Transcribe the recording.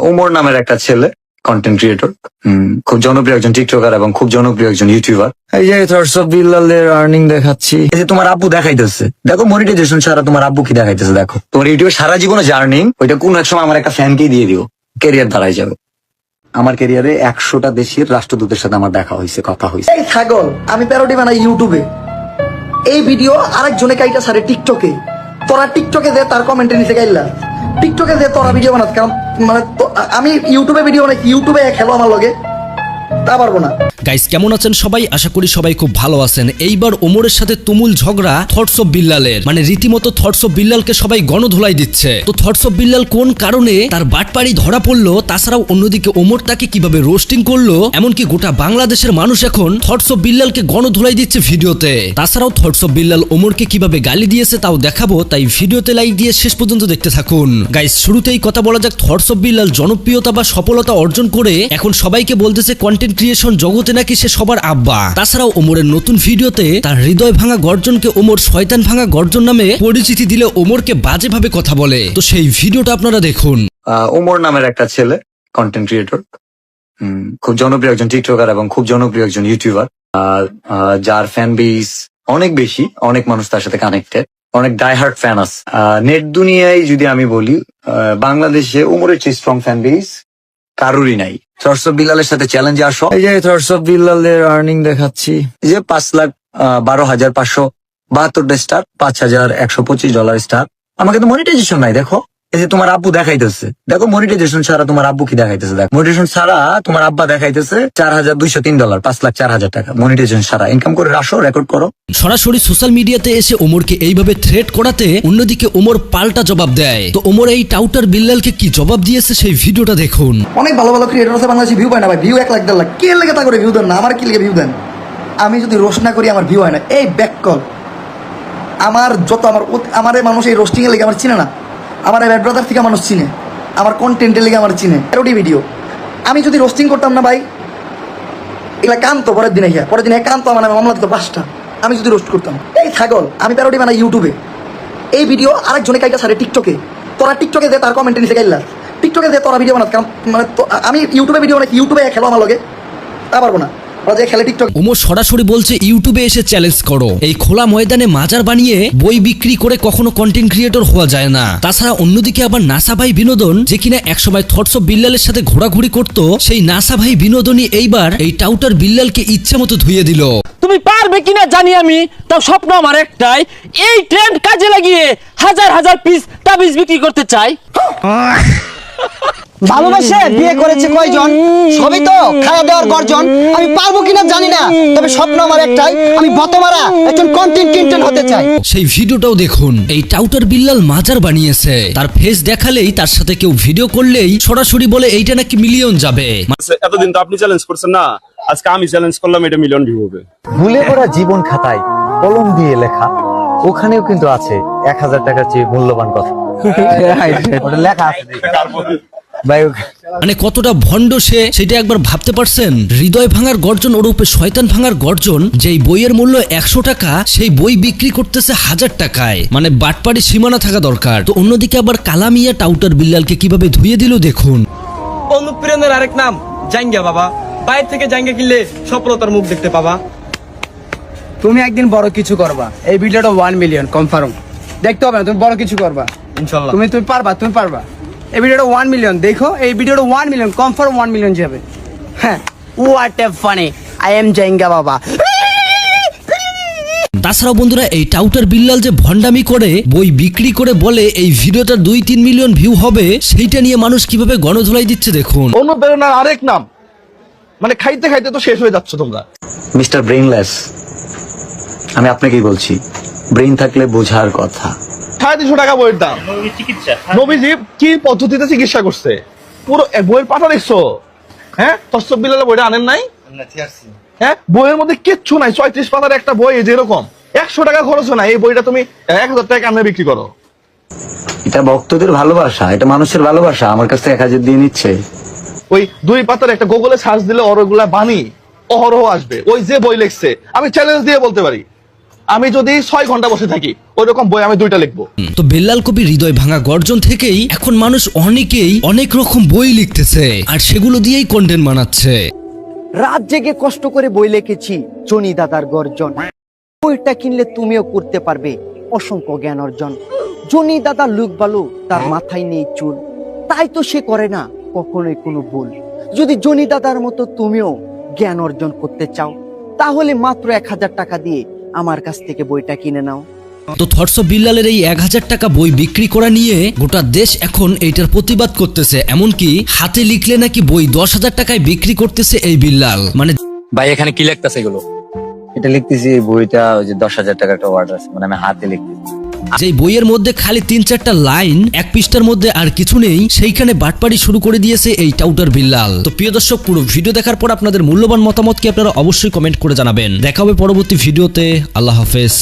ওমর নামের একটা ছেলে, কন্টেন্ট ক্রিয়েটর, খুব জনপ্রিয় একজন টিকটকার এবং খুব জনপ্রিয় একজন ইউটিউবার। এই যে থটস অফ বিল্লালের আর্নিং দেখাচ্ছি। এই যে তোমার আব্বু দেখাইতেছে, দেখো মনিটাইজেশন ছাড়া তোমার আব্বু কি দেখাইতেছে, দেখো তোমার ইউটিউবে সারা জীবনে যে আর্নিং, ওইটা কোন এক সময় আমার একটা ফ্যানকেই দিয়ে দিও, ক্যারিয়ার দাঁড়ায় যাবে। আমার ক্যারিয়ারে 100টা দেশের রাষ্ট্রদূতের সাথে আমার দেখা হয়েছে, কথা হয়েছে। এই ছাগল, আমি প্যারোডি বানাই ইউটিউবে, এই ভিডিও আরেকজনে কাইটা সারে টিকটকে, তোরা টিকটকে দে তার কমেন্টে নিচে গাইলা, টিকটকে দে তোরা ভিডিও বানাত, কারণ মানে আমি ইউটিউবে ভিডিও বানাই, ইউটিউবে খেলো আমার লগে তা পারবো না। গাইস, কেমন আছেন সবাই? আশা করি সবাই খুব ভালো আছেন। এইবার ওমরের সাথে তুমুল ঝগড়া থটস অফ বিল্লালের, মানে রীতিমতো থটস অফ বিল্লালকে সবাই গণধোলাই দিচ্ছে। তো থটস অফ বিল্লাল কোন কারণে তার বাটপাড়ি ধরা পড়লো, তাছাড়াও অন্যদিকে ওমর তাকে কিভাবে রোস্টিং করলো, এমনকি গোটা বাংলাদেশের মানুষ এখন থটস অফ বিল্লালকে গণধোলাই দিচ্ছে ভিডিওতে। তাছাড়াও থটস অফ বিল্লাল ওমরকে কিভাবে গালি দিয়েছে তাও দেখাবো, তাই ভিডিওতে লাইক দিয়ে শেষ পর্যন্ত দেখতে থাকুন। গাইস, শুরুতেই কথা বলা যাক, থটস অফ বিল্লাল জনপ্রিয়তা বা সফলতা অর্জন করে এখন সবাইকে বলতেছে কন্টেন্ট ক্রিয়েশন জগতে নাকি সে সবার আব্বা। তাছাড়াও ওমরের নতুন ভিডিওতে তার হৃদয় ভাঙা গর্জনকে ওমর শয়তান ভাঙা গর্জন নামে পরিচিতি দিলে ওমরকে বাজেভাবে কথা বলে। তো সেই ভিডিওটা আপনারা দেখুন। ওমর নামের একটা ছেলে, কন্টেন্ট ক্রিয়েটর, খুব জনপ্রিয় একজন টিকটকার এবং খুব জনপ্রিয় একজন ইউটিউবার, যার ফ্যান বেস অনেক বেশি, অনেক মানুষ তার সাথে কানেক্টেড, অনেক ডাইহার্ট ফ্যান আছে। নেট দুনিয়ায় যদি আমি বলি, বাংলাদেশে ওমরের চেয়ে স্ট্রং ফ্যান বেস কারোরই নাই। থটস অফ বিল্লালের সাথে চ্যালেঞ্জে আসো। এই যে থটস অফ বিল্লালের আর্নিং দেখাচ্ছি, এই যে 5,12,572টা স্টার, $5,125 স্টার। আমাকে তো মনিটাইজেশন নাই, দেখো এই যে তোমার আব্বু দেখাইতেছে, দেখো মনিটাইজেশন ছাড়া তোমার আব্বু কি দেখাইতেছে, দেখো মনিটাইজেশন ছাড়া তোমার আব্বা দেখাইতেছে $4,203, $5,04,000 টাকা মনিটাইজেশন ছাড়া। ইনকাম করে আসো, রেকর্ড করো। সরাসরি সোশ্যাল মিডিয়াতে এসে ওমরকে এইভাবে থ্রেট করাতে অন্যদিকে ওমর পাল্টা জবাব দেয়। তো ওমর এই টাউটার বিল্লালকে কি জবাব দিয়েছে সেই ভিডিওটা দেখুন। অনেক ভালো ভালো ক্রিয়েটর আছে বাংলাদেশে, ভিউ পায় না ভাই, ভিউ 1 লাখ 1.5 লাখ, কে লেগে তা করে ভিউ দেন না, আমার কি লেগে ভিউ দেন? আমি যদি রোস্ট না করি আমার ভিউ হয় না। এই ব্যাক কল, আমার যত আমার এই মানুষ এই রোস্টিং এর লেগে আমার চিনে না, আমার এই ব্যাড ব্রাদার থেকে মানুষ চিনে, আমার কন্টেন্টের লেগে আমার চিনে। প্যারোডি ভিডিও আমি যদি রোস্টিং করতাম না ভাই, এগুলা কানতো পরের দিনে কানতো, আমার মামলা দিত 5টা। আমি যদি রোস্ট করতাম, এই ছাগল, আমি প্যারোডি বানাই ইউটিউবে, এই ভিডিও আরেকজনে কাইটা সারে টিকটকে, তোরা টিকটকে দে তার কমেন্টে নিচে গাইলা, টিকটকে দে তোরা ভিডিও বানাত, কারণ মানে আমি ইউটিউবে ভিডিও বানাই, ইউটিউবে খেলো আমার লগে তা পারবো না। ওমর সরাসরি বলছে ইউটিউবে এসে চ্যালেঞ্জ করো। এই খোলা ময়দানে মাজার বানিয়ে বই বিক্রি করে কখনো কন্টেন্ট ক্রিয়েটর হওয়া যায় না। তাছাড়া অন্যদিকে আবার নাসা ভাই বিনোদন, যে কিনা একসময় থটস অফ বিল্লালের সাথে ঘোরাঘুরি করতো, সেই নাসা ভাই বিনোদনই এইবার এই টাউটার বিল্লালকে ইচ্ছা মতো ধুয়ে দিল। তুমি পারবে কিনা জানি আমি, তাও স্বপ্ন আমার একটাই, এই ট্রেন্ড কাজে লাগিয়ে হাজার হাজার পিস তাবিজ বিক্রি করতে চাই। ভালোবাসে বিয়ে করেছে কয়জন, সবই তো খাওয়া দাওয়ার গর্জন। আমি পারবো কিনা জানি না, তবে স্বপ্ন আমার একটাই, আমি বতমারা একজন কন্টেন্ট ক্রিয়েটর হতে চাই। সেই ভিডিওটাও দেখুন। এই টাউটার বিল্লাল মাজার বানিয়েছে, তার ফেস দেখালেই, তার সাথে কেউ ভিডিও করলেই সরাসরি বলে এইটা নাকি মিলিয়ন যাবে। এতদিন তো আপনি চ্যালেঞ্জ করছেন না, আজকে আমি চ্যালেঞ্জ করলাম, এটা মিলিয়ন ভিউ হবে। ভুলে করা জীবন খাতায় কলম দিয়ে লেখা, ওখানেও কিন্তু আছে 1,000 টাকার চেয়ে মূল্যবান কথা। ওটা লেখা আছে ভাই, মানে কতটা ভণ্ড সে সেটা একবার ভাবতে পারছেন? হৃদয় ভাঙার গর্জন ওরূপে শয়তান ভাঙার গর্জন, যেই বইয়ের মূল্য 100 টাকা, সেই বই বিক্রি করতেছে 1000 টাকায়। মানে বাটপাড়ি সীমানা থাকা দরকার। তো অন্যদিকে আবার কালামিয়া টাউটার বিল্লালকে কিভাবে ধুয়ে দিল দেখুন। অনুপ্রেরণার আরেক নাম জাঙ্গা বাবা, বাইরে থেকে জাঙ্গা কিনলে সফলতার মুখ দেখতে পাবা। তুমি একদিন বড় কিছু করবা, এই ভিডিওটা 1 মিলিয়ন কনফার্ম। দেখতে হবে না, তুমি বড় কিছু করবা ইনশাআল্লাহ। তুমি পারবা। এই ভিডিওটা 1 মিলিয়ন দেখো, এই ভিডিওটা 1 মিলিয়ন কনফার্ম, 1 মিলিয়ন যাবে। হ্যাঁ, what a funny, I am Janga Baba. তাছাড়াও বন্ধুরা, এই টাউটার বিল্লাল যে ভণ্ডামি করে বই বিক্রি করে বলে এই ভিডিওটা 2-3 মিলিয়ন ভিউ হবে, সেইটা নিয়ে মানুষ কিভাবে গণধোলাই দিচ্ছে দেখুন। অনুপ্রেরণার আরেক নাম, মানে খাইতে খাইতে তো শেষ হয়ে যাচ্ছে তোমরা। মিস্টার ব্রেইনলেস, আমি আপনাকেই বলছি, ব্রেইন থাকলে বোঝার কথা। 350 টাকা বইয়ের দাম। নবীজি কি পদ্ধতিতে চিকিৎসা করছে, পুরো বইয়ের পাতা দেখছো? হ্যাঁ, থটস অফ বিল্লালের বইটা আনেন নাই? হ্যাঁ, বইয়ের মধ্যে কিচ্ছু নাই, 34 পাতার একটা বই, যেরকম 100 টাকা খরচ হয় না, এই বইটা তুমি 1000 টাকা কেমনে বিক্রি করো? এটা ভক্তদের ভালোবাসা, এটা মানুষের ভালোবাসা, আমার কাছে 1000 দিয়ে নিচ্ছে। ওই 2 পাতার একটা গুগলে সার্চ দিলে ওরগুলা বাণী অহরহ আসবে। ওই যে বই লিখছে, আমি চ্যালেঞ্জ দিয়ে বলতে পারি, আমি যদি 6 ঘন্টা বসে থাকি ওইরকম বই আমি 2টা লিখবো। তো বেল্লাল কবির হৃদয় ভাঙা গর্জন থেকেই এখন মানুষ অনেকেই অনেক রকম বই লিখতেছে আর সেগুলো দিয়েই কন্টেন্ট বানাচ্ছে। রাত জেগে কষ্ট করে বই লিখেছি জনি দাদার গর্জন, বইটা কিনলে তুমিও করতে পারবে অসংখ্য জ্ঞান অর্জন। জনি দাদা লুক বালু, তার মাথায় নেই চুল, তাই তো সে করে না কখনোই কোনো ভুল। যদি জনি দাদার মতো তুমিও জ্ঞান অর্জন করতে চাও তাহলে মাত্র 1000 টাকা দিয়ে আমার কাছ থেকে বইটা কিনে নাও। তো থটস অফ বিল্লালের এই 1000 টাকা বই বিক্রি করা নিয়ে গোটা দেশ এখন এইটার প্রতিবাদ করতেছে, এমনকি হাতে লিখলে নাকি বই 10,000 টাকায় বিক্রি করতেছে এই বিল্লাল। মানে ভাই এখানে কি লিখতেছে এগুলো? এটা লিখতেছি এই বইটা ওই যে 10,000 টাকা একটা অর্ডার আছে, মানে আমি হাতে লিখতেছি। যে বইয়ের মধ্যে খালি 3-4টা লাইন, এক পৃষ্ঠার মধ্যে আর কিছু নেই, সেইখানে বাটপাড়ি শুরু করে দিয়েছে এই টাউটার বিল্লাল। তো প্রিয় দর্শক, পুরো ভিডিও দেখার পর আপনাদের মূল্যবান মতামত কি আপনারা অবশ্যই কমেন্ট করে জানাবেন। দেখা হবে পরবর্তী ভিডিওতে। আল্লাহ হাফেজ।